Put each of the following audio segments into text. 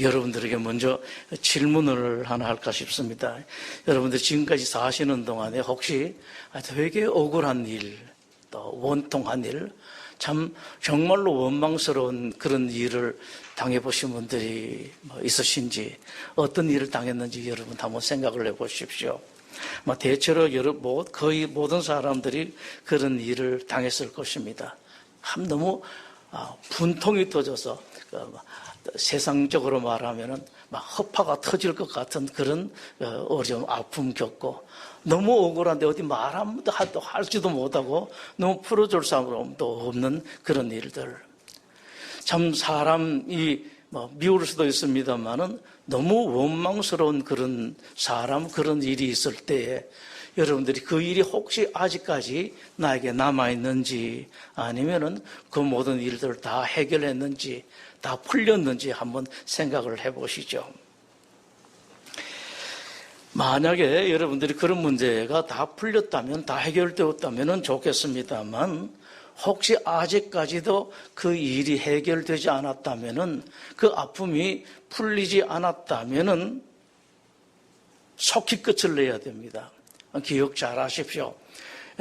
여러분들에게 먼저 질문을 하나 할까 싶습니다. 여러분들 지금까지 사시는 동안에 혹시 되게 억울한 일, 또 원통한 일, 참 정말로 원망스러운 그런 일을 당해보신 분들이 있으신지, 어떤 일을 당했는지 여러분 한번 생각을 해보십시오. 대체로 거의 모든 사람들이 그런 일을 당했을 것입니다. 참 너무 분통이 터져서 세상적으로 말하면은 막 허파가 터질 것 같은 그런 어려움, 아픔 겪고, 너무 억울한데 어디 말도 할지도 못하고 너무 풀어줄 사람도 없는 그런 일들. 참 사람이 미울 수도 있습니다만은 너무 원망스러운 그런 사람, 그런 일이 있을 때에 여러분들이 그 일이 혹시 아직까지 나에게 남아있는지, 아니면은 그 모든 일들을 다 해결했는지, 다 풀렸는지 한번 생각을 해보시죠. 만약에 여러분들이 그런 문제가 다 풀렸다면, 다 해결되었다면 좋겠습니다만, 혹시 아직까지도 그 일이 해결되지 않았다면, 그 아픔이 풀리지 않았다면 속히 끝을 내야 됩니다. 기억 잘 하십시오.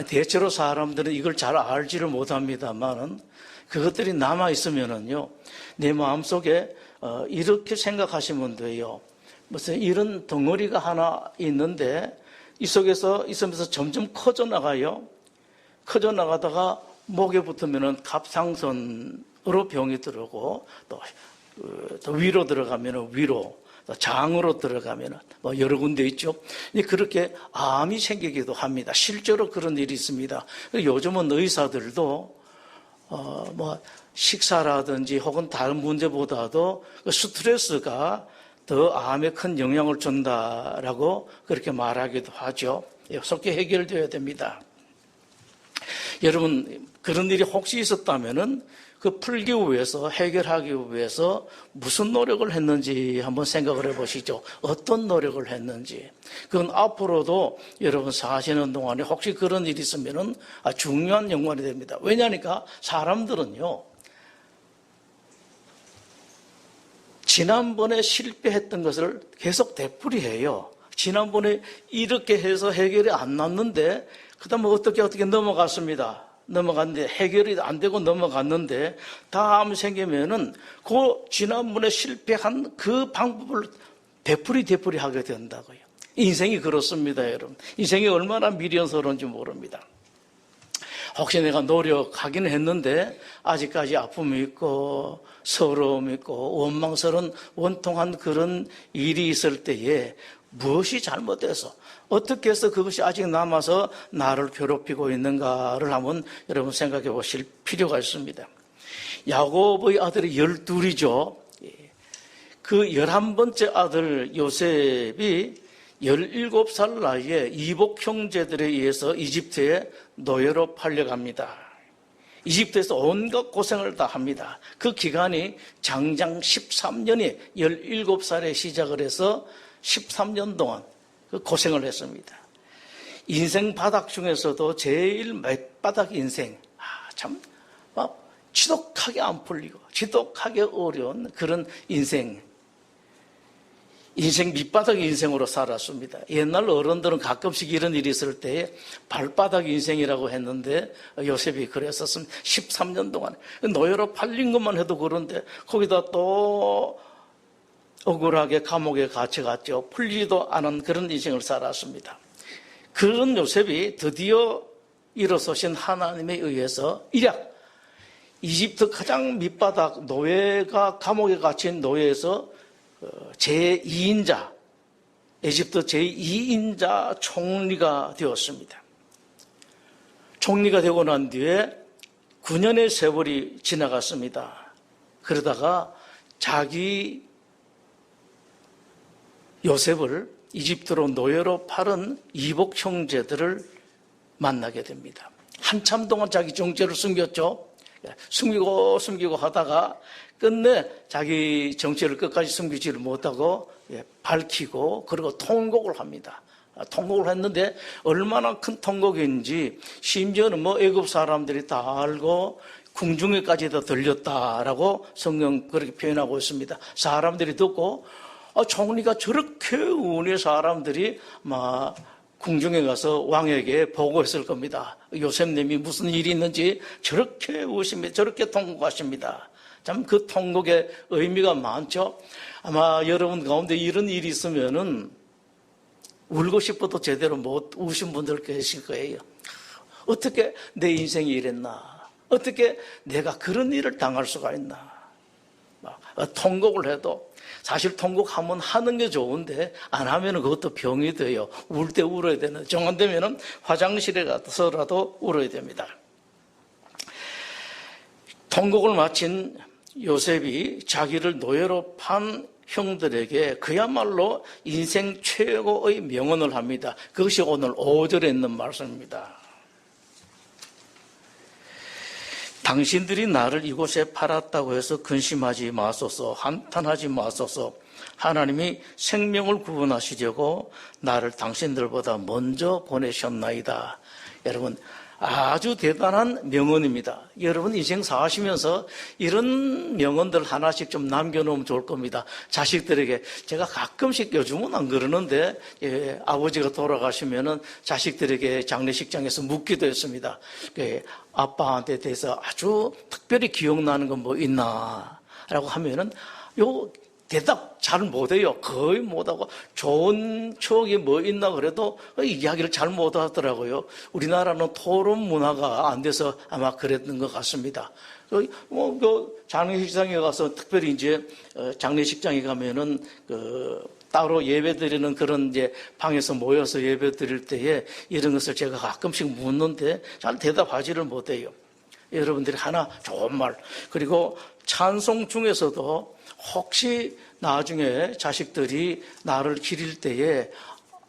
대체로 사람들은 이걸 잘 알지를 못합니다만, 그것들이 남아있으면은요, 내 마음속에 이렇게 생각하시면 돼요. 무슨 이런 덩어리가 하나 있는데 이 속에서 있으면서 점점 커져 나가요. 커져 나가다가 목에 붙으면은 갑상선으로 병이 들어오고, 또 위로 들어가면은 위로, 또 장으로 들어가면은 여러 군데 있죠. 그렇게 암이 생기기도 합니다. 실제로 그런 일이 있습니다. 요즘은 의사들도 식사라든지 혹은 다른 문제보다도 스트레스가 더 암에 큰 영향을 준다라고 그렇게 말하기도 하죠. 속히 해결되어야 됩니다. 여러분, 그런 일이 혹시 있었다면은 그 풀기 위해서, 해결하기 위해서 무슨 노력을 했는지 한번 생각을 해보시죠. 어떤 노력을 했는지. 그건 앞으로도 여러분 사시는 동안에 혹시 그런 일이 있으면은 중요한 연관이 됩니다. 왜냐하니까 사람들은요, 지난번에 실패했던 것을 계속 되풀이해요. 지난번에 이렇게 해서 해결이 안 났는데, 그 다음에 어떻게 넘어갔습니다. 넘어갔는데, 해결이 안 되고 넘어갔는데, 다음 생기면은 그 지난번에 실패한 그 방법을 되풀이 하게 된다고요. 인생이 그렇습니다, 여러분. 인생이 얼마나 미련스러운지 모릅니다. 혹시 내가 노력하긴 했는데 아직까지 아픔이 있고 서러움이 있고 원망스러운 원통한 그런 일이 있을 때에 무엇이 잘못돼서, 어떻게 해서 그것이 아직 남아서 나를 괴롭히고 있는가를 한번 여러분 생각해 보실 필요가 있습니다. 야곱의 아들이 12이죠. 그 11번째 아들 요셉이 17살 나이에 이복 형제들에 의해서 이집트에 노예로 팔려갑니다. 이집트에서 온갖 고생을 다 합니다. 그 기간이 장장 13년이 17살에 시작을 해서 13년 동안 그 고생을 했습니다. 인생 바닥 중에서도 제일 밑바닥 인생, 참 지독하게 안 풀리고 지독하게 어려운 그런 인생 밑바닥 인생으로 살았습니다. 옛날 어른들은 가끔씩 이런 일이 있을 때 발바닥 인생이라고 했는데 요셉이 그랬었습니다. 13년 동안 노예로 팔린 것만 해도 그런데 거기다 또 억울하게 감옥에 갇혀갔죠. 풀리지도 않은 그런 인생을 살았습니다. 그런 요셉이 드디어 일어서신 하나님에 의해서 일약 이집트 가장 밑바닥 노예가 감옥에 갇힌 노예에서 제2인자, 에집트 제2인자 총리가 되었습니다. 총리가 되고 난 뒤에 9년의 세월이 지나갔습니다. 그러다가 자기 요셉을 이집트로 노예로 팔은 이복 형제들을 만나게 됩니다. 한참 동안 자기 정체를 숨겼죠. 숨기고 하다가 끝내 자기 정체를 끝까지 숨기지를 못하고 밝히고, 그리고 통곡을 합니다. 통곡을 했는데 얼마나 큰 통곡인지 심지어는 애굽 사람들이 다 알고 궁중에까지도 들렸다라고 성경 그렇게 표현하고 있습니다. 사람들이 듣고 총리가 저렇게 우니 사람들이 막 궁중에 가서 왕에게 보고했을 겁니다. 요셉님이 무슨 일이 있는지 저렇게 우십니다. 저렇게 통곡하십니다. 참 그 통곡의 의미가 많죠. 아마 여러분 가운데 이런 일이 있으면은 울고 싶어도 제대로 못 우신 분들 계실 거예요. 어떻게 내 인생이 이랬나? 어떻게 내가 그런 일을 당할 수가 있나? 통곡을 해도 사실 통곡하면 하는 게 좋은데 안 하면 그것도 병이 돼요. 울 때 울어야 되는, 정한되면 화장실에 가서라도 울어야 됩니다. 통곡을 마친 요셉이 자기를 노예로 판 형들에게 그야말로 인생 최고의 명언을 합니다. 그것이 오늘 5절에 있는 말씀입니다. 당신들이 나를 이곳에 팔았다고 해서 근심하지 마소서, 한탄하지 마소서. 하나님이 생명을 구원하시려고 나를 당신들보다 먼저 보내셨나이다. 여러분, 아주 대단한 명언입니다. 여러분 인생 사시면서 이런 명언들 하나씩 좀 남겨놓으면 좋을 겁니다. 자식들에게. 제가 가끔씩, 요즘은 안 그러는데 아버지가 돌아가시면은 자식들에게 장례식장에서 묻기도 했습니다. 아빠한테 대해서 아주 특별히 기억나는 건 뭐 있나 라고 하면은 대답 잘 못해요. 거의 못하고 좋은 추억이 뭐 있나 그래도 이야기를 잘 못하더라고요. 우리나라는 토론 문화가 안 돼서 아마 그랬던 것 같습니다. 장례식장에 가서 특별히 이제 장례식장에 가면은 따로 예배 드리는 그런 이제 방에서 모여서 예배 드릴 때에 이런 것을 제가 가끔씩 묻는데 잘 대답하지를 못해요. 여러분들이 하나 좋은 말, 그리고 찬송 중에서도 혹시 나중에 자식들이 나를 기릴 때에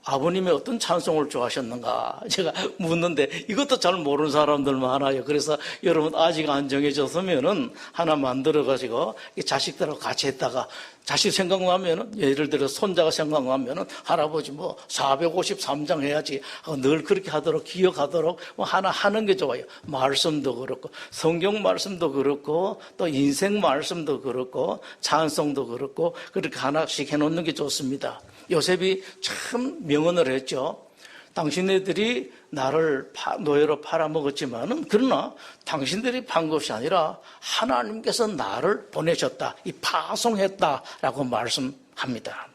아버님이 어떤 찬송을 좋아하셨는가 제가 묻는데 이것도 잘 모르는 사람들 많아요. 그래서 여러분 아직 안 정해졌으면은 하나 만들어가지고 자식들하고 같이 했다가 자식 생각나면은, 예를 들어 손자가 생각나면은 할아버지 453장 해야지 늘 그렇게 하도록 기억하도록 하나 하는 게 좋아요. 말씀도 그렇고 성경 말씀도 그렇고 또 인생 말씀도 그렇고 찬송도 그렇고 그렇게 하나씩 해놓는 게 좋습니다. 요셉이 참 명언을 했죠. 당신네들이 나를 노예로 팔아먹었지만은, 그러나 당신들이 판 것이 아니라 하나님께서 나를 보내셨다, 파송했다라고 말씀합니다.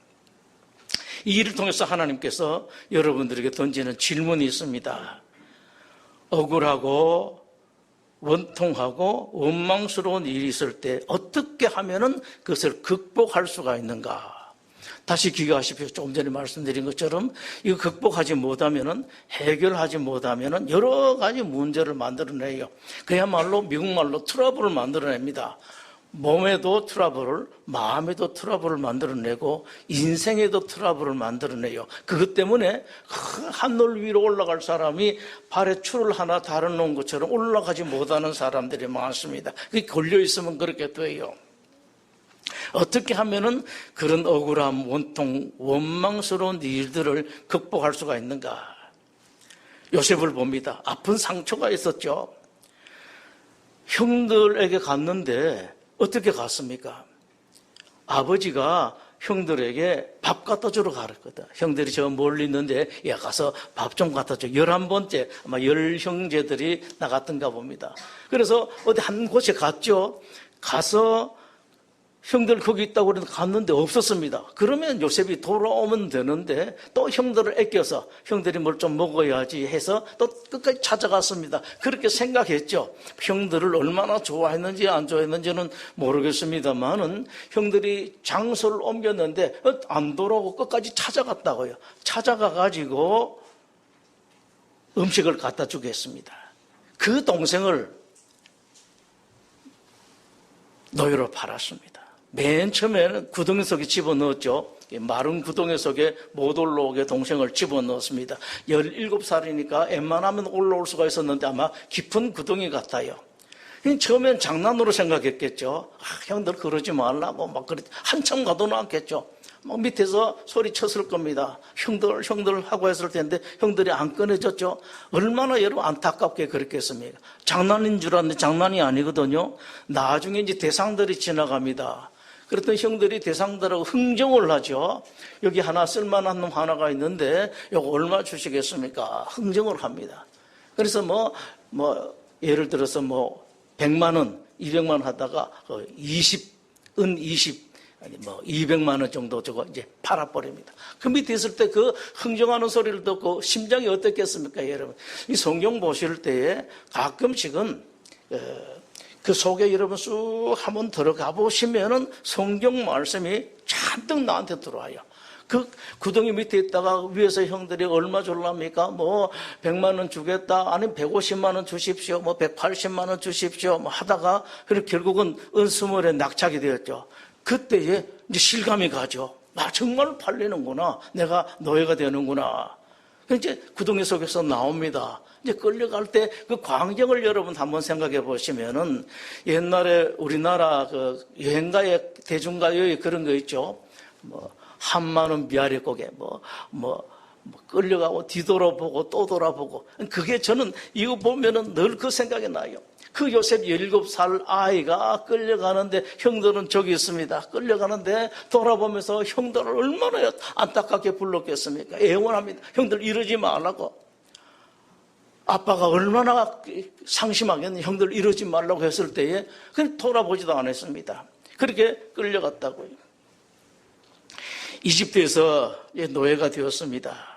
이 일을 통해서 하나님께서 여러분들에게 던지는 질문이 있습니다. 억울하고 원통하고 원망스러운 일이 있을 때 어떻게 하면은 그것을 극복할 수가 있는가? 다시 기억하십시오. 조금 전에 말씀드린 것처럼 이거 극복하지 못하면은, 해결하지 못하면은 여러 가지 문제를 만들어내요. 그야말로 미국말로 트러블을 만들어냅니다. 몸에도 트러블을, 마음에도 트러블을 만들어내고 인생에도 트러블을 만들어내요. 그것 때문에 하늘 위로 올라갈 사람이 발에 줄을 하나 달아놓은 것처럼 올라가지 못하는 사람들이 많습니다. 그게 걸려있으면 그렇게 돼요. 어떻게 하면은 그런 억울함, 원통, 원망스러운 일들을 극복할 수가 있는가? 요셉을 봅니다. 아픈 상처가 있었죠. 형들에게 갔는데 어떻게 갔습니까? 아버지가 형들에게 밥 갖다 주러 가랬거든. 형들이 저 멀리 있는데 가서 밥 좀 갖다 줘. 11번째 아마 10형제들이 나갔던가 봅니다. 그래서 어디 한 곳에 갔죠. 가서 형들 거기 있다고 그래서 갔는데 없었습니다. 그러면 요셉이 돌아오면 되는데 또 형들을 아껴서 형들이 뭘 좀 먹어야지 해서 또 끝까지 찾아갔습니다. 그렇게 생각했죠. 형들을 얼마나 좋아했는지 안 좋아했는지는 모르겠습니다만은 형들이 장소를 옮겼는데 안 돌아오고 끝까지 찾아갔다고요. 찾아가가지고 음식을 갖다 주겠습니다. 그 동생을 노예로 팔았습니다. 맨 처음에는 구덩이 속에 집어넣었죠. 마른 구덩이 속에 못 올라오게 동생을 집어넣었습니다. 17살이니까 웬만하면 올라올 수가 있었는데 아마 깊은 구덩이 같아요. 처음엔 장난으로 생각했겠죠. 형들 그러지 말라고 막 한참 가도 않겠죠. 막 밑에서 소리쳤을 겁니다. 형들 하고 했을 텐데 형들이 안 꺼내줬죠. 얼마나 여러분 안타깝게 그랬겠습니까? 장난인 줄 알았는데 장난이 아니거든요. 나중에 이제 대상들이 지나갑니다. 그랬더니 형들이 대상들하고 흥정을 하죠. 여기 하나 쓸만한 놈 하나가 있는데 이거 얼마 주시겠습니까? 흥정을 합니다. 그래서 예를 들어서 100만 원, 200만 원 하다가 20, 아니 200만 원 정도 저거 이제 팔아버립니다. 그 밑에 있을 때 그 흥정하는 소리를 듣고 심장이 어떻겠습니까, 여러분? 이 성경 보실 때에 가끔씩은 그 속에 여러분 쑥 한번 들어가 보시면은 성경 말씀이 잔뜩 나한테 들어와요. 그 구덩이 밑에 있다가 위에서 형들이 얼마 줄랍니까? 100만 원 주겠다. 아니면 150만 원 주십시오. 180만 원 주십시오. 하다가 그리고 결국은 은수물에 낙착이 되었죠. 그때에 이제 실감이 가죠. 정말 팔리는구나. 내가 노예가 되는구나. 이제 구덩이 속에서 나옵니다. 이제 끌려갈 때 그 광경을 여러분 한번 생각해 보시면은 옛날에 우리나라 그 여행가의 대중가요에 그런 거 있죠. 한마는 미아리 고개 끌려가고 뒤돌아보고 또 돌아보고. 그게 저는 이거 보면은 늘 그 생각이 나요. 그 요셉 17살 아이가 끌려가는데 형들은 저기 있습니다. 끌려가는데 돌아보면서 형들을 얼마나 안타깝게 불렀겠습니까? 애원합니다. 형들 이러지 말라고. 아빠가 얼마나 상심하겠니? 형들 이러지 말라고 했을 때에 그냥 돌아보지도 않았습니다. 그렇게 끌려갔다고요. 이집트에서 노예가 되었습니다.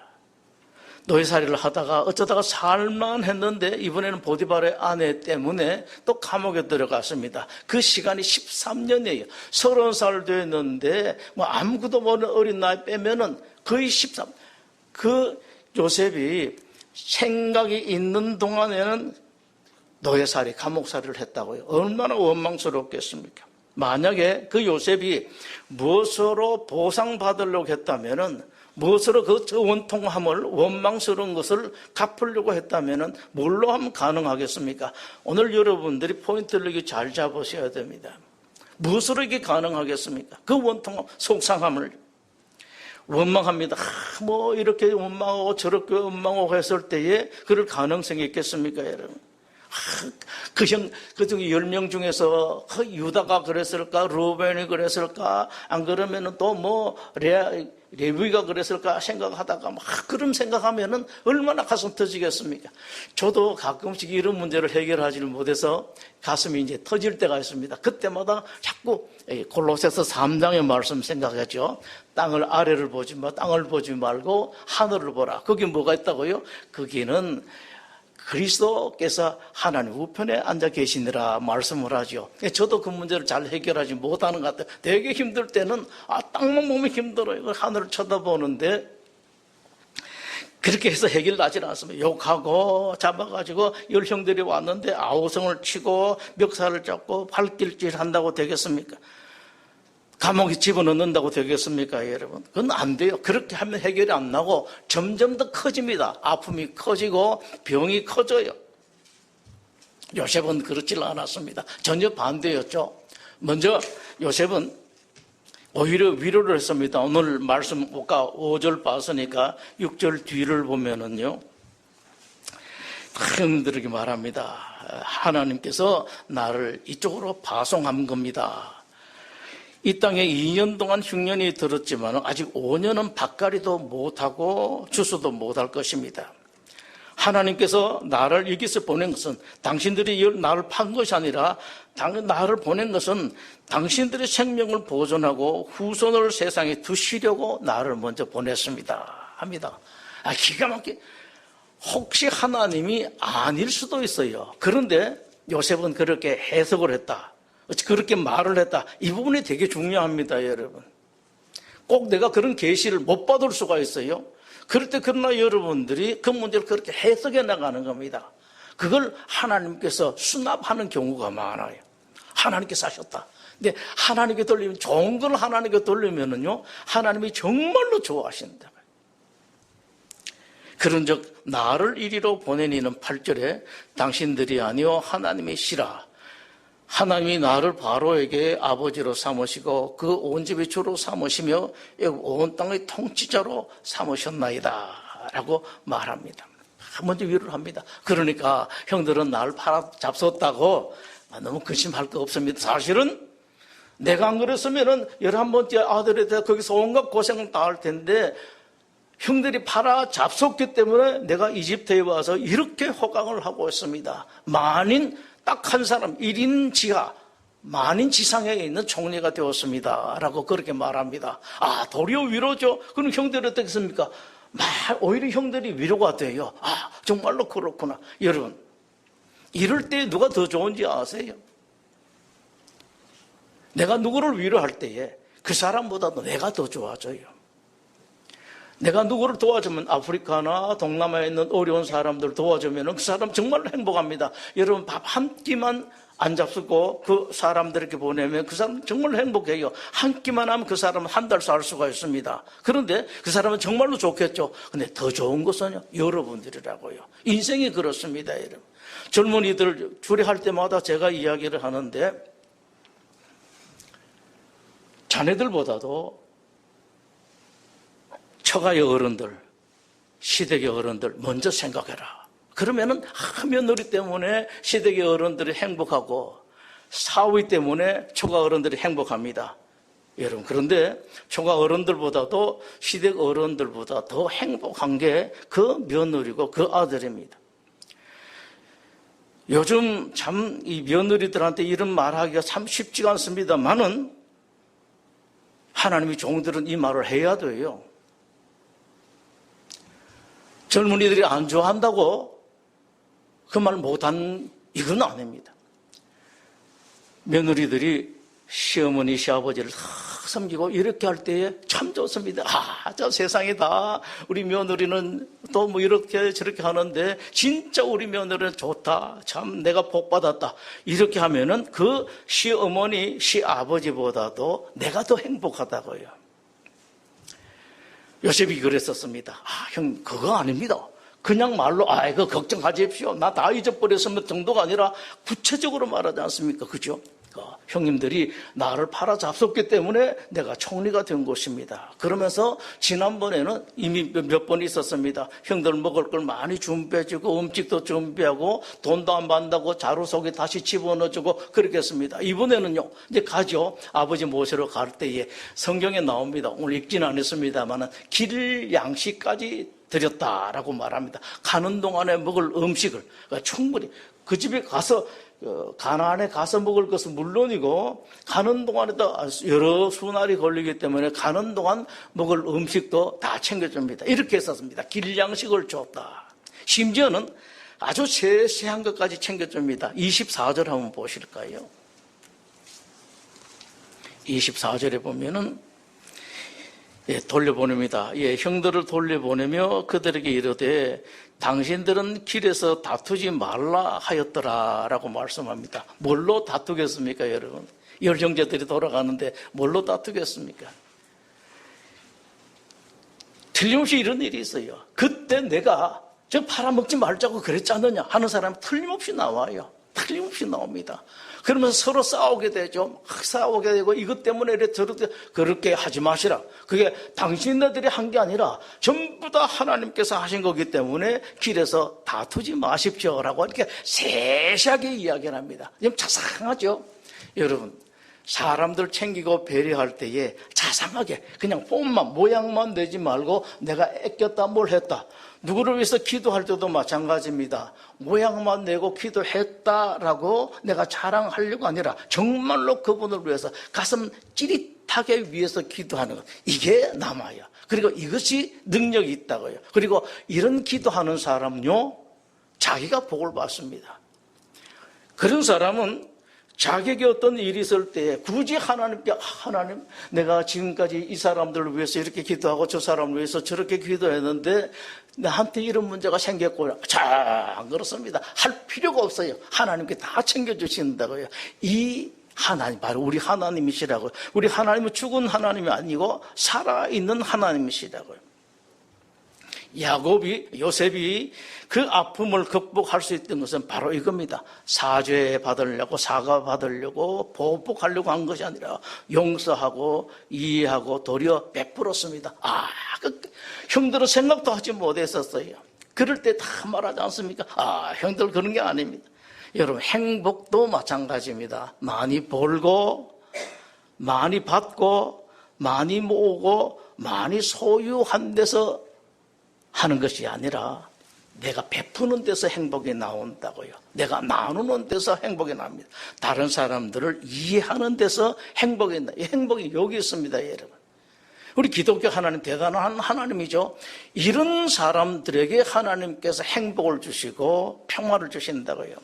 노예살이를 하다가 어쩌다가 살만 했는데 이번에는 보디발의 아내 때문에 또 감옥에 들어갔습니다. 그 시간이 13년이에요. 30살 됐는데 아무것도 모르는 어린 나이 빼면은 거의 13. 그 요셉이 생각이 있는 동안에는 노예살이, 감옥살이를 했다고요. 얼마나 원망스럽겠습니까? 만약에 그 요셉이 무엇으로 보상받으려고 했다면은, 무엇으로 그 원통함을, 원망스러운 것을 갚으려고 했다면은 뭘로 하면 가능하겠습니까? 오늘 여러분들이 포인트를 이렇게 잘 잡으셔야 됩니다. 무엇으로 이게 가능하겠습니까? 그 원통함, 속상함을. 원망합니다. 이렇게 원망하고 저렇게 원망하고 했을 때에 그럴 가능성이 있겠습니까, 여러분? 그 중에 10명 중에서 유다가 그랬을까, 루벤이 그랬을까, 안 그러면은 또 레위가 그랬을까 생각하다가 그런 생각하면은 얼마나 가슴 터지겠습니까? 저도 가끔씩 이런 문제를 해결하지를 못해서 가슴이 이제 터질 때가 있습니다. 그때마다 자꾸 골로새서 3장의 말씀 생각하죠. 땅을 아래를 보지 마, 땅을 보지 말고 하늘을 보라. 거기 뭐가 있다고요? 거기는 그리스도께서 하나님 우편에 앉아 계시느라 말씀을 하죠. 저도 그 문제를 잘 해결하지 못하는 것 같아요. 되게 힘들 때는 땅만 보면 힘들어요. 하늘을 쳐다보는데 그렇게 해서 해결나지 않습니다. 욕하고 잡아가지고 열 형들이 왔는데 아우성을 치고 멱살을 잡고 발길질 한다고 되겠습니까? 감옥에 집어넣는다고 되겠습니까, 여러분? 그건 안 돼요. 그렇게 하면 해결이 안 나고 점점 더 커집니다. 아픔이 커지고 병이 커져요. 요셉은 그렇지 않았습니다. 전혀 반대였죠. 먼저 요셉은 오히려 위로를 했습니다. 오늘 말씀 5절 봤으니까 6절 뒤를 보면은요, 형들에게 말합니다. 하나님께서 나를 이쪽으로 파송한 겁니다. 이 땅에 2년 동안 흉년이 들었지만 아직 5년은 밭갈이도 못하고 추수도 못할 것입니다. 하나님께서 나를 여기서 보낸 것은 당신들이 나를 판 것이 아니라 나를 보낸 것은 당신들의 생명을 보존하고 후손을 세상에 두시려고 나를 먼저 보냈습니다. 합니다. 기가 막히게. 혹시 하나님이 아닐 수도 있어요. 그런데 요셉은 그렇게 해석을 했다. 그렇게 말을 했다. 이 부분이 되게 중요합니다, 여러분. 꼭 내가 그런 계시를 못 받을 수가 있어요. 그럴 때 그러나 여러분들이 그 문제를 그렇게 해석해 나가는 겁니다. 그걸 하나님께서 수납하는 경우가 많아요. 하나님께서 하셨다. 근데 하나님께 돌리면, 좋은 걸 하나님께 돌리면은요, 하나님이 정말로 좋아하신다. 그런즉 나를 이리로 보내니는 8절에 당신들이 아니요 하나님이시라. 하나님이 나를 바로에게 아버지로 삼으시고 그 온 집의 주로 삼으시며 온 땅의 통치자로 삼으셨나이다 라고 말합니다. 먼저 위로를 합니다. 그러니까 형들은 나를 팔아 잡섰다고 너무 근심할 거 없습니다. 사실은 내가 안 그랬으면은 11번째 아들에 대해 거기서 온갖 고생을 당할 텐데 형들이 팔아 잡섰기 때문에 내가 이집트에 와서 이렇게 호강을 하고 있습니다. 만인 딱 한 사람 1인 지하 만인 지상에 있는 총리가 되었습니다 라고 그렇게 말합니다. 아, 도리어 위로죠. 그럼 형들이 어떻겠습니까? 오히려 형들이 위로가 돼요. 아, 정말로 그렇구나. 여러분, 이럴 때 누가 더 좋은지 아세요? 내가 누구를 위로할 때에 그 사람보다도 내가 더 좋아져요. 내가 누구를 도와주면 아프리카나 동남아에 있는 어려운 사람들 도와주면 그 사람 정말로 행복합니다. 여러분, 밥 한 끼만 안 잡수고 그 사람들에게 보내면 그 사람 정말로 행복해요. 한 끼만 하면 그 사람은 한 달 살 수가 있습니다. 그런데 그 사람은 정말로 좋겠죠. 근데 더 좋은 것은요, 여러분들이라고요. 인생이 그렇습니다, 여러분. 젊은이들 주례할 때마다 제가 이야기를 하는데 자네들보다도 처가의 어른들, 시댁의 어른들 먼저 생각해라. 그러면은 며느리 때문에 시댁의 어른들이 행복하고 사위 때문에 처가 어른들이 행복합니다. 여러분, 그런데 처가 어른들보다도 시댁 어른들보다 더 행복한 게 그 며느리고 그 아들입니다. 요즘 참 이 며느리들한테 이런 말하기가 참 쉽지가 않습니다만은 하나님의 종들은 이 말을 해야 돼요. 젊은이들이 안 좋아한다고 그 말 못한 이건 아닙니다. 며느리들이 시어머니, 시아버지를 다 섬기고 이렇게 할 때에 참 좋습니다. 아, 저 세상에 다 우리 며느리는 또 뭐 이렇게 저렇게 하는데 진짜 우리 며느리는 좋다. 참 내가 복 받았다. 이렇게 하면은 그 시어머니, 시아버지보다도 내가 더 행복하다고요. 요셉이 그랬었습니다. 아, 형, 그거 아닙니다. 그냥 말로, 이거 걱정하십시오. 나 다 잊어버렸으면 정도가 아니라 구체적으로 말하지 않습니까? 그죠? 형님들이 나를 팔아 잡섰기 때문에 내가 총리가 된 것입니다. 그러면서 지난번에는 이미 몇 번 있었습니다. 형들 먹을 걸 많이 준비해주고 음식도 준비하고 돈도 안 받는다고 자루 속에 다시 집어넣어주고 그렇게 했습니다. 이번에는요, 이제 가죠. 아버지 모시러 갈 때에 성경에 나옵니다. 오늘 읽지는 않았습니다만 길 양식까지 드렸다라고 말합니다. 가는 동안에 먹을 음식을 충분히 그 집에 가서 가나안에 가서 먹을 것은 물론이고 가는 동안에도 여러 수날이 걸리기 때문에 가는 동안 먹을 음식도 다 챙겨줍니다. 이렇게 했었습니다. 길 양식을 줬다. 심지어는 아주 세세한 것까지 챙겨줍니다. 24절 한번 보실까요? 24절에 보면은 돌려보냅니다. 형들을 돌려보내며 그들에게 이르되 당신들은 길에서 다투지 말라 하였더라라고 말씀합니다. 뭘로 다투겠습니까, 여러분? 열 형제들이 돌아가는데 뭘로 다투겠습니까? 틀림없이 이런 일이 있어요. 그때 내가 저 팔아먹지 말자고 그랬지 않느냐 하는 사람이 틀림없이 나와요. 틀림없이 나옵니다. 그러면서 서로 싸우게 되죠. 막 싸우게 되고 이것 때문에 이래 저렇게 그렇게 하지 마시라. 그게 당신네들이 한 게 아니라 전부 다 하나님께서 하신 거기 때문에 길에서 다투지 마십시오라고 이렇게 세세하게 이야기를 합니다. 좀 자상하죠. 여러분, 사람들 챙기고 배려할 때에 자상하게 그냥 폼만 모양만 내지 말고 내가 애꼈다 뭘 했다. 누구를 위해서 기도할 때도 마찬가지입니다. 모양만 내고 기도했다라고 내가 자랑하려고 아니라 정말로 그분을 위해서 가슴 찌릿하게 위해서 기도하는 것. 이게 남아요. 그리고 이것이 능력이 있다고요. 그리고 이런 기도하는 사람은요, 자기가 복을 받습니다. 그런 사람은 자기에게 어떤 일이 있을 때 굳이 하나님께 하나님 내가 지금까지 이 사람들을 위해서 이렇게 기도하고 저 사람을 위해서 저렇게 기도했는데 나한테 이런 문제가 생겼구나. 자, 안 그렇습니다. 할 필요가 없어요. 하나님께 다 챙겨주신다고요. 이 하나님 바로 우리 하나님이시라고요. 우리 하나님은 죽은 하나님이 아니고 살아있는 하나님이시라고요. 요셉이 그 아픔을 극복할 수 있던 것은 바로 이겁니다. 사죄 받으려고, 사과 받으려고, 보복하려고 한 것이 아니라 용서하고 이해하고 도리어 베풀었습니다. 형들은 생각도 하지 못했었어요. 그럴 때 다 말하지 않습니까? 형들 그런 게 아닙니다. 여러분, 행복도 마찬가지입니다. 많이 벌고, 많이 받고, 많이 모으고, 많이 소유한 데서 하는 것이 아니라 내가 베푸는 데서 행복이 나온다고요. 내가 나누는 데서 행복이 납니다. 다른 사람들을 이해하는 데서 행복이 나. 행복이 여기 있습니다, 여러분. 우리 기독교 하나님 대단한 하나님이죠. 이런 사람들에게 하나님께서 행복을 주시고 평화를 주신다고요.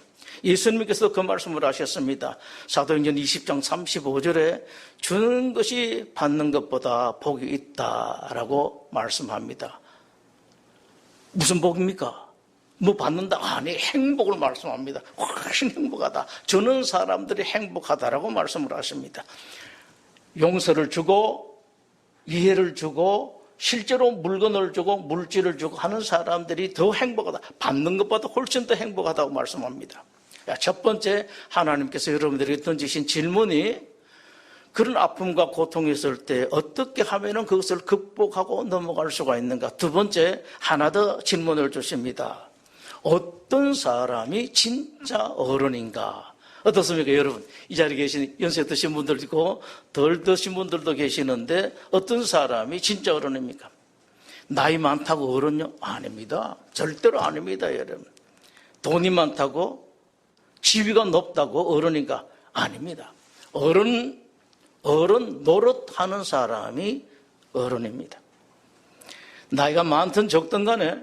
예수님께서 그 말씀을 하셨습니다. 사도행전 20장 35절에 주는 것이 받는 것보다 복이 있다라고 말씀합니다. 무슨 복입니까? 뭐 받는다? 아니, 행복을 말씀합니다. 훨씬 행복하다. 주는 사람들이 행복하다라고 말씀을 하십니다. 용서를 주고 이해를 주고 실제로 물건을 주고 물질을 주고 하는 사람들이 더 행복하다. 받는 것보다 훨씬 더 행복하다고 말씀합니다. 첫 번째, 하나님께서 여러분들에게 던지신 질문이 그런 아픔과 고통이 있을 때 어떻게 하면 그것을 극복하고 넘어갈 수가 있는가? 두 번째, 하나 더 질문을 주십니다. 어떤 사람이 진짜 어른인가? 어떻습니까, 여러분? 이 자리에 계신 연세 드신 분들도 있고 덜 드신 분들도 계시는데 어떤 사람이 진짜 어른입니까? 나이 많다고 어른요? 아닙니다. 절대로 아닙니다, 여러분. 돈이 많다고, 지위가 높다고 어른인가? 아닙니다. 어른 노릇하는 사람이 어른입니다. 나이가 많든 적든 간에,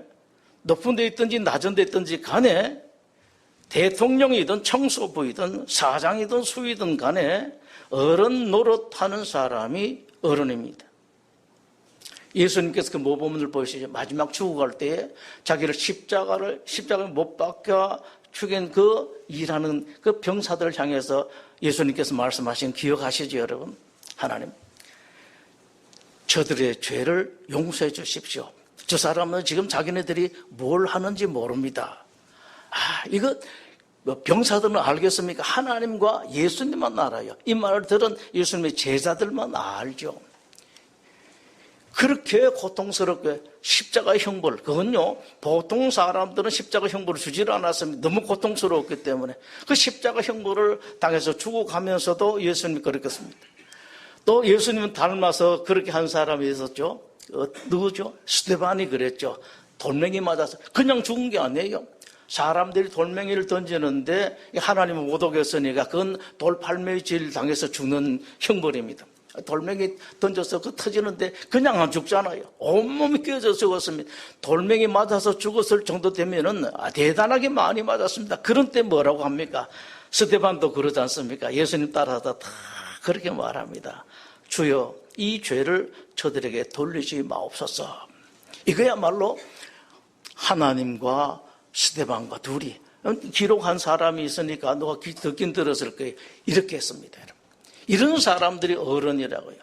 높은 데 있든지 낮은 데 있든지 간에, 대통령이든 청소부이든 사장이든 수이든 간에 어른 노릇하는 사람이 어른입니다. 예수님께서 그 모범을 보이시죠. 마지막 죽어갈 때에 자기를 십자가에 못 박혀 죽인 그 일하는 그 병사들을 향해서 예수님께서 말씀하신 기억하시죠, 여러분? 하나님, 저들의 죄를 용서해 주십시오. 저 사람은 지금 자기네들이 뭘 하는지 모릅니다. 이거 병사들은 알겠습니까? 하나님과 예수님만 알아요. 이 말을 들은 예수님의 제자들만 알죠. 그렇게 고통스럽게 십자가 형벌, 그건요, 보통 사람들은 십자가 형벌을 주지를 않았습니다. 너무 고통스러웠기 때문에. 그 십자가 형벌을 당해서 죽어가면서도 예수님이 그렇게 했습니다. 또 예수님은 닮아서 그렇게 한 사람이 있었죠. 누구죠? 스데반이 그랬죠. 돌멩이 맞아서 그냥 죽은 게 아니에요. 사람들이 돌멩이를 던지는데 하나님은 못 오겠으니까 그건 돌팔매질 당해서 죽는 형벌입니다. 돌멩이 던져서 그 터지는데 그냥 안 죽잖아요. 온몸이 깨져서 죽었습니다. 돌멩이 맞아서 죽었을 정도 되면은 대단하게 많이 맞았습니다. 그런 때 뭐라고 합니까? 스데반도 그러지 않습니까? 예수님 따라서 다 그렇게 말합니다. 주여, 이 죄를 저들에게 돌리지 마옵소서. 이거야말로 하나님과 스데반과 둘이, 기록한 사람이 있으니까 누가 듣긴 들었을 거예요. 이렇게 했습니다. 이런 사람들이 어른이라고요.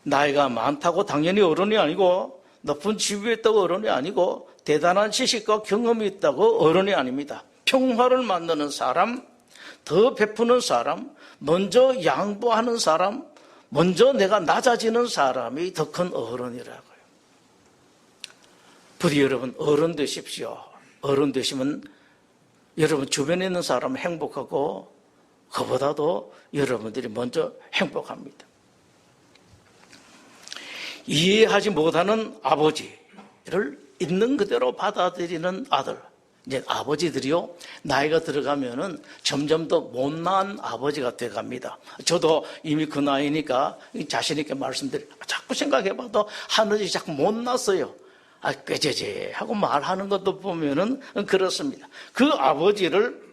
나이가 많다고 당연히 어른이 아니고, 높은 지위에 있다고 어른이 아니고, 대단한 지식과 경험이 있다고 어른이 아닙니다. 평화를 만드는 사람, 더 베푸는 사람, 먼저 양보하는 사람, 먼저 내가 낮아지는 사람이 더 큰 어른이라고요. 부디 여러분, 어른 되십시오. 어른 되시면 여러분 주변에 있는 사람은 행복하고 그보다도 여러분들이 먼저 행복합니다. 이해하지 못하는 아버지를 있는 그대로 받아들이는 아들. 이제 아버지들이요, 나이가 들어가면은 점점 더 못난 아버지가 돼 갑니다. 저도 이미 그 나이니까 자신있게 말씀드려요. 자꾸 생각해봐도 하늘이 자꾸 못났어요. 꾀죄죄 하고 말하는 것도 보면은 그렇습니다. 그 아버지를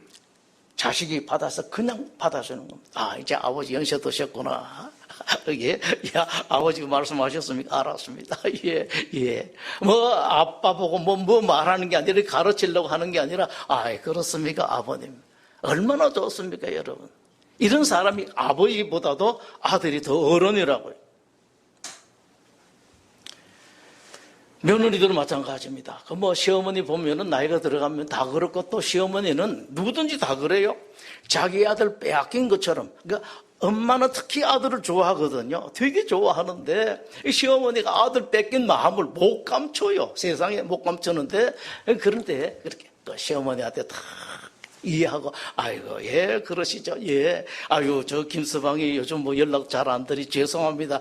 자식이 받아서 그냥 받아주는 겁니다. 이제 아버지 연세 드셨구나. 예, 아버지가 말씀하셨습니까? 알았습니다. 예. 아빠 보고 뭐 말하는 게 아니라 가르치려고 하는 게 아니라, 그렇습니까, 아버님? 얼마나 좋습니까, 여러분? 이런 사람이 아버지보다도 아들이 더 어른이라고요. 며느리들은 마찬가지입니다. 그 뭐 시어머니 보면은 나이가 들어가면 다 그렇고 또 시어머니는 누구든지 다 그래요. 자기 아들 빼앗긴 것처럼. 그러니까 엄마는 특히 아들을 좋아하거든요. 되게 좋아하는데 이 시어머니가 아들 뺏긴 마음을 못 감춰요. 세상에 못 감추는데 그런데 그렇게 또 시어머니한테 다 이해하고 아이고 예 그러시죠 예 아유 저 김서방이 요즘 뭐 연락 잘 안 드리 죄송합니다.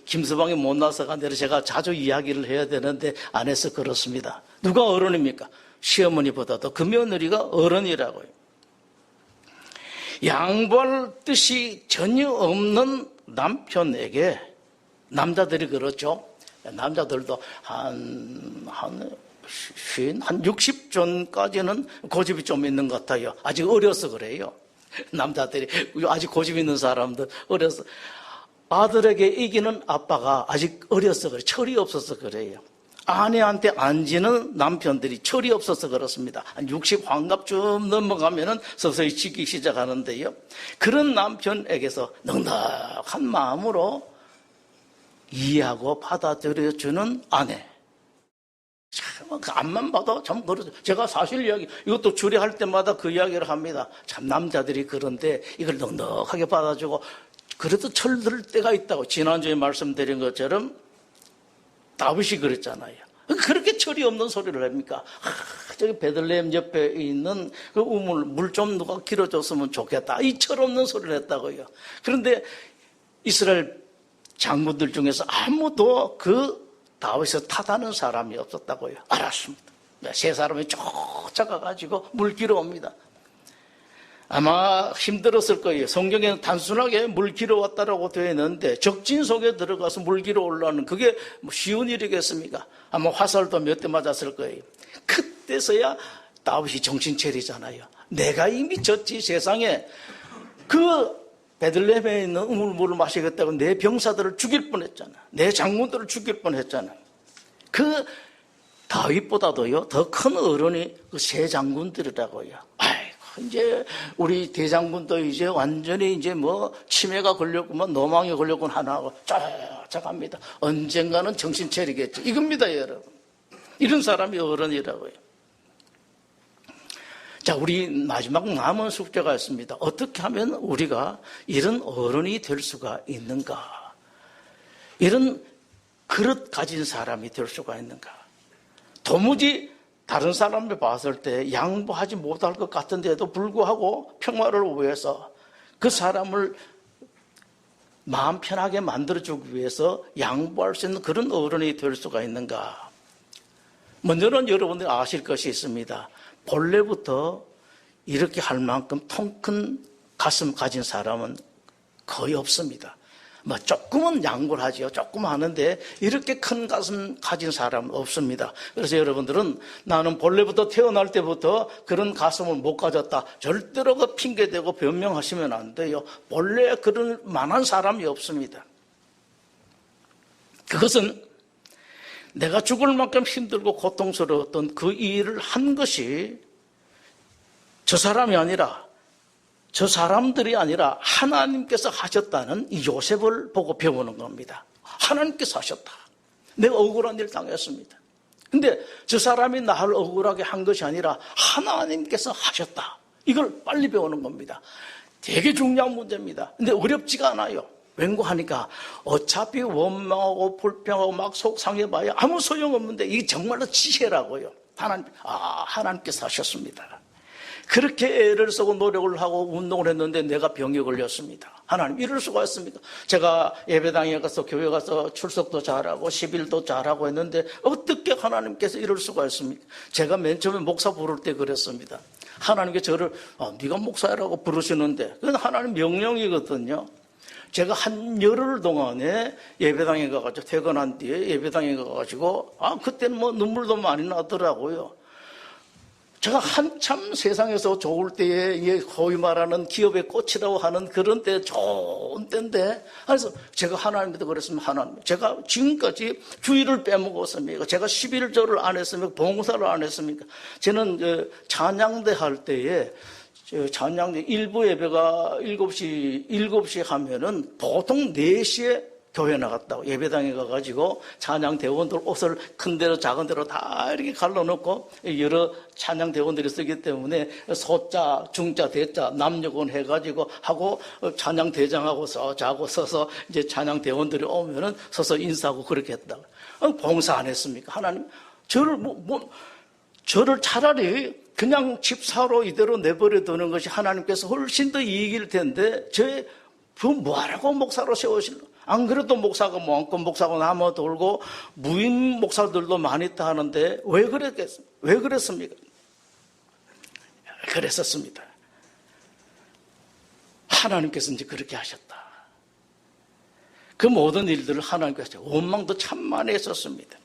김서방이 못나서 간 대로 제가 자주 이야기를 해야 되는데 안 해서 그렇습니다. 누가 어른입니까? 시어머니보다도 그 며느리가 어른이라고요. 양보할 뜻이 전혀 없는 남편에게 남자들이 그렇죠. 남자들도 한 60 전까지는 고집이 좀 있는 것 같아요. 아직 어려서 그래요. 남자들이 아직 고집 있는 사람들 어려서 아들에게 이기는 아빠가 아직 어려서 그래. 철이 없어서 그래요. 아내한테 앉는 남편들이 철이 없어서 그렇습니다. 한 60 환갑쯤 넘어가면은 서서히 지기 시작하는데요. 그런 남편에게서 넉넉한 마음으로 이해하고 받아들여주는 아내. 참, 그 앞만 봐도 참 그렇죠. 제가 사실 이야기, 이것도 주례할 때마다 그 이야기를 합니다. 참, 남자들이 그런데 이걸 넉넉하게 받아주고, 그래도 철들 때가 있다고. 지난주에 말씀드린 것처럼 다윗이 그랬잖아요. 그렇게 철이 없는 소리를 합니까? 저기 베들레헴 옆에 있는 그 우물, 물 좀 누가 길어줬으면 좋겠다. 이 철 없는 소리를 했다고요. 그런데 이스라엘 장군들 중에서 아무도 그 다윗을 타다는 사람이 없었다고요. 알았습니다. 세 사람이 쫓아가가지고 물 길어옵니다. 아마 힘들었을 거예요. 성경에는 단순하게 물 길어왔다라고 되어 있는데 적진 속에 들어가서 물 길어오려는 그게 뭐 쉬운 일이겠습니까? 아마 화살도 몇 대 맞았을 거예요. 그때서야 다윗이 정신 차리잖아요. 내가 이미 졌지 세상에. 그 베들레헴에 있는 우물물을 마시겠다고 내 병사들을 죽일 뻔했잖아. 내 장군들을 죽일 뻔했잖아. 그 다윗보다도요 더 큰 어른이 그 세 장군들이라고요. 아이고 이제 우리 대장군도 이제 완전히 이제 뭐 치매가 걸렸구만 노망이 걸렸군 하나하고 쫓아갑니다. 언젠가는 정신 차리겠죠. 이겁니다 여러분. 이런 사람이 어른이라고요. 자, 우리 마지막 남은 숙제가 있습니다. 어떻게 하면 우리가 이런 어른이 될 수가 있는가? 이런 그릇 가진 사람이 될 수가 있는가? 도무지 다른 사람을 봤을 때 양보하지 못할 것 같은데도 불구하고 평화를 위해서 그 사람을 마음 편하게 만들어주기 위해서 양보할 수 있는 그런 어른이 될 수가 있는가? 먼저는 여러분들이 아실 것이 있습니다. 본래부터 이렇게 할 만큼 통 큰 가슴 가진 사람은 거의 없습니다. 뭐 조금은 양보를 하죠. 조금 하는데 이렇게 큰 가슴 가진 사람은 없습니다. 그래서 여러분들은 나는 본래부터 태어날 때부터 그런 가슴을 못 가졌다. 절대로 그 핑계대고 변명하시면 안 돼요. 본래 그런 만한 사람이 없습니다. 그것은 내가 죽을 만큼 힘들고 고통스러웠던 그 일을 한 것이 저 사람이 아니라 저 사람들이 아니라 하나님께서 하셨다는 이 요셉을 보고 배우는 겁니다. 하나님께서 하셨다. 내가 억울한 일 당했습니다. 근데 저 사람이 나를 억울하게 한 것이 아니라 하나님께서 하셨다. 이걸 빨리 배우는 겁니다. 되게 중요한 문제입니다. 근데 어렵지가 않아요. 왠고하니까 어차피 원망하고 불평하고 막 속상해봐야 아무 소용없는데 이게 정말로 지혜라고요. 하나님께서 하셨습니다. 그렇게 애를 쓰고 노력을 하고 운동을 했는데 내가 병에 걸렸습니다. 하나님 이럴 수가 있습니까? 제가 예배당에 가서 교회 가서 출석도 잘하고 10일도 잘하고 했는데 어떻게 하나님께서 이럴 수가 있습니까? 제가 맨 처음에 목사 부를 때 그랬습니다. 하나님께 저를 네가 목사라고 부르시는데 그건 하나님 명령이거든요. 제가 한 열흘 동안에 예배당에 가가지고 퇴근한 뒤에 예배당에 가가지고 그때는 뭐 눈물도 많이 나더라고요. 제가 한참 세상에서 좋을 때에 거의 말하는 기업의 꽃이라고 하는 그런 때 좋은 때인데 그래서 제가 하나님한테 그랬습니다. 하나님 제가 지금까지 주일을 빼먹었습니까? 제가 11절을 안 했습니까? 봉사를 안 했습니까? 저는 찬양대 할 때에 찬양대 일부 예배가 7시 하면은 보통 4시에 교회 나갔다고 예배당에 가가지고 찬양 대원들 옷을 큰 데로 작은 데로 다 이렇게 갈라놓고 여러 찬양 대원들이 쓰기 때문에 소자, 중자, 대자, 남녀군 해가지고 하고 찬양 대장하고 자고 서서 이제 찬양 대원들이 오면은 서서 인사하고 그렇게 했다고. 봉사 안 했습니까? 하나님 저를 차라리 그냥 집사로 이대로 내버려 두는 것이 하나님께서 훨씬 더 이익일 텐데 뭐하라고 목사로 세우실러? 안 그래도 목사가 많고 목사가 남아 돌고 무인 목사들도 많이 있다 하는데 왜 그랬습니까? 그랬었습니다. 하나님께서 이제 그렇게 하셨다. 그 모든 일들을 하나님께서 원망도 참 많이 했었습니다.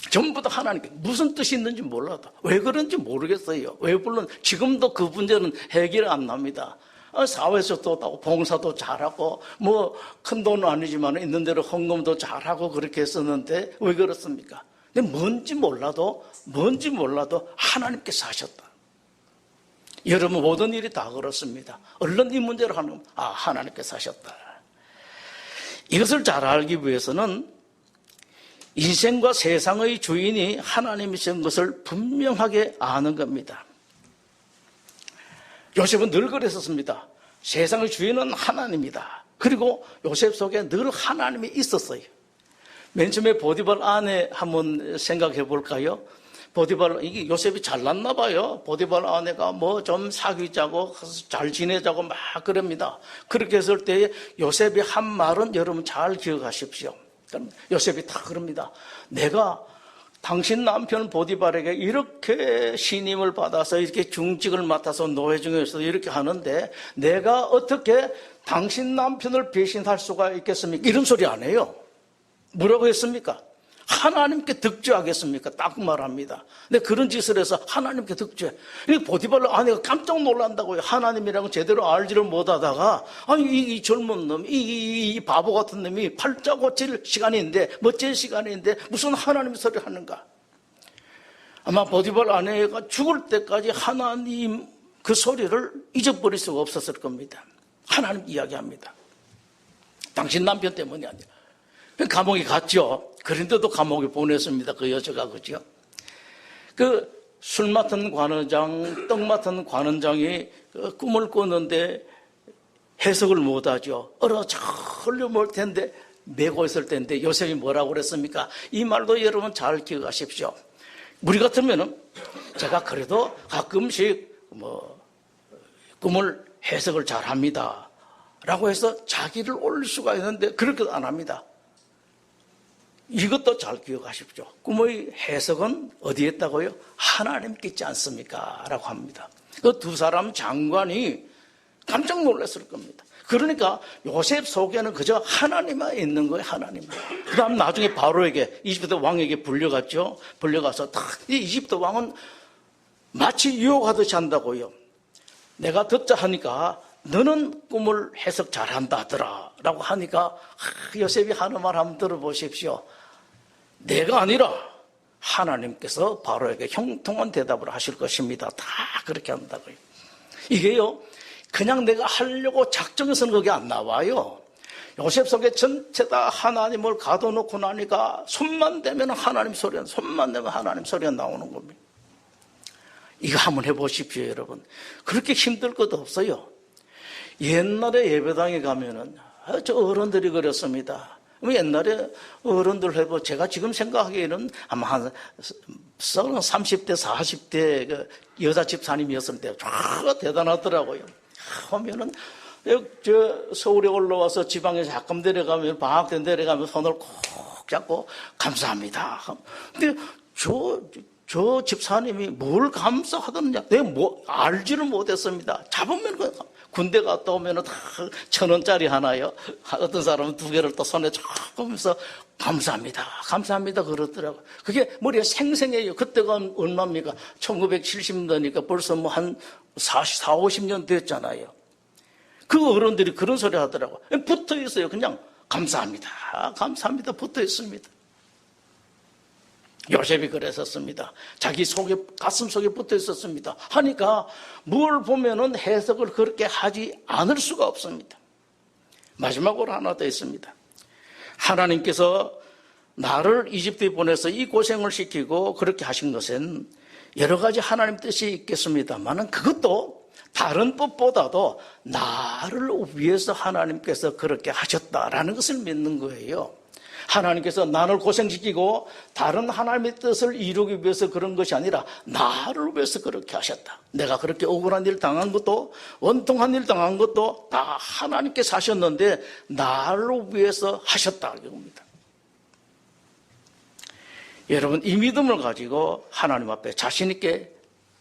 전부 다 하나님께 무슨 뜻이 있는지 몰라도 왜 그런지 모르겠어요. 왜 물론 지금도 그 문제는 해결이 안 납니다. 사회에서도 봉사도 잘하고 뭐 큰 돈은 아니지만 있는 대로 헌금도 잘하고 그렇게 했었는데 왜 그렇습니까? 근데 뭔지 몰라도 하나님께서 하셨다. 여러분 모든 일이 다 그렇습니다. 얼른 이 문제를 하는 하나님께서 하셨다. 이것을 잘 알기 위해서는 인생과 세상의 주인이 하나님이신 것을 분명하게 아는 겁니다. 요셉은 늘 그랬었습니다. 세상의 주인은 하나님이다. 그리고 요셉 속에 늘 하나님이 있었어요. 맨 처음에 보디발 아내 한번 생각해 볼까요? 이게 요셉이 잘났나 봐요. 보디발 아내가 뭐 좀 사귀자고 잘 지내자고 막 그럽니다. 그렇게 했을 때 요셉이 한 말은 여러분 잘 기억하십시오. 요셉이 다 그럽니다. 내가 당신 남편 보디발에게 이렇게 신임을 받아서 이렇게 중직을 맡아서 노예 중에서 이렇게 하는데 내가 어떻게 당신 남편을 배신할 수가 있겠습니까? 이런 소리 안 해요. 뭐라고 했습니까? 하나님께 득죄하겠습니까? 딱 말합니다. 근데 그런 짓을 해서 하나님께 득죄. 보디발 아내가 깜짝 놀란다고요. 하나님이라고 제대로 알지를 못하다가 이 젊은 놈, 이 바보 같은 놈이 팔자 고칠 시간인데 멋진 시간인데 무슨 하나님 소리 하는가? 아마 보디발 아내가 죽을 때까지 하나님 그 소리를 잊어버릴 수가 없었을 겁니다. 하나님 이야기합니다. 당신 남편 때문이 아니라. 감옥에 갔죠. 그런데도 감옥에 보냈습니다. 그 여자가, 그죠? 술 맡은 관원장, 떡 맡은 관원장이 꿈을 꿨는데 해석을 못하죠. 절로 몰 텐데, 메고 있을 텐데, 요셉이 뭐라고 그랬습니까? 이 말도 여러분 잘 기억하십시오. 우리 같으면은, 제가 그래도 가끔씩 꿈을 해석을 잘 합니다. 라고 해서 자기를 올릴 수가 있는데, 그렇게도 안 합니다. 이것도 잘 기억하십시오. 꿈의 해석은 어디에 있다고요? 하나님께 있지 않습니까? 라고 합니다. 그 두 사람 장관이 깜짝 놀랐을 겁니다. 그러니까 요셉 속에는 그저 하나님만 있는 거예요. 하나님만. 그 다음 나중에 바로에게 이집트 왕에게 불려갔죠. 불려가서 이 이집트 왕은 마치 유혹하듯이 한다고요. 내가 듣자 하니까 너는 꿈을 해석 잘한다 하더라 라고 하니까 요셉이 하는 말 한번 들어보십시오. 내가 아니라 하나님께서 바로에게 형통한 대답을 하실 것입니다. 다 그렇게 한다고요. 이게요 그냥 내가 하려고 작정해서는 그게 안 나와요. 요셉 속에 전체 다 하나님을 가둬놓고 나니까 손만 대면 하나님 소리가 나오는 겁니다. 이거 한번 해보십시오. 여러분 그렇게 힘들 것도 없어요. 옛날에 예배당에 가면은 저 어른들이 그랬습니다. 옛날에 어른들 해보 제가 지금 생각하기에는 아마 한 30대 40대 그 여자 집사님이었을 때 대단하더라고요. 하면은 저 서울에 올라와서 지방에서 가끔 내려가면 방학 때 내려가면 손을 꼭 잡고 감사합니다. 근데 저 집사님이 뭘 감사하더냐? 내가 알지를 못했습니다. 잡으면 군대 갔다 오면 다 1,000원짜리 하나요. 어떤 사람은 2개를 또 손에 조금 해서 감사합니다. 감사합니다. 그러더라고요. 그게 머리에 생생해요. 그때가 얼마입니까? 1970년대니까 벌써 뭐 한 50년 됐잖아요. 그 어른들이 그런 소리 하더라고요. 붙어 있어요. 그냥 감사합니다. 감사합니다. 붙어 있습니다. 요셉이 그랬었습니다. 자기 속에, 가슴 속에 붙어 있었습니다. 하니까 뭘 보면은 해석을 그렇게 하지 않을 수가 없습니다. 마지막으로 하나 더 있습니다. 하나님께서 나를 이집트에 보내서 이 고생을 시키고 그렇게 하신 것은 여러 가지 하나님 뜻이 있겠습니다만 그것도 다른 법보다도 나를 위해서 하나님께서 그렇게 하셨다라는 것을 믿는 거예요. 하나님께서 나를 고생시키고 다른 하나님의 뜻을 이루기 위해서 그런 것이 아니라 나를 위해서 그렇게 하셨다. 내가 그렇게 억울한 일 당한 것도 원통한 일 당한 것도 다 하나님께서 하셨는데 나를 위해서 하셨다 이겁니다. 여러분 이 믿음을 가지고 하나님 앞에 자신 있게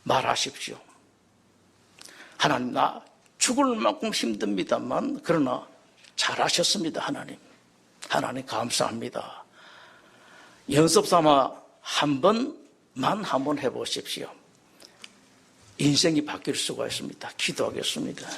말하십시오. 하나님 나 죽을 만큼 힘듭니다만 그러나 잘하셨습니다. 하나님 감사합니다. 연습 삼아 한 번만 해보십시오. 인생이 바뀔 수가 있습니다. 기도하겠습니다.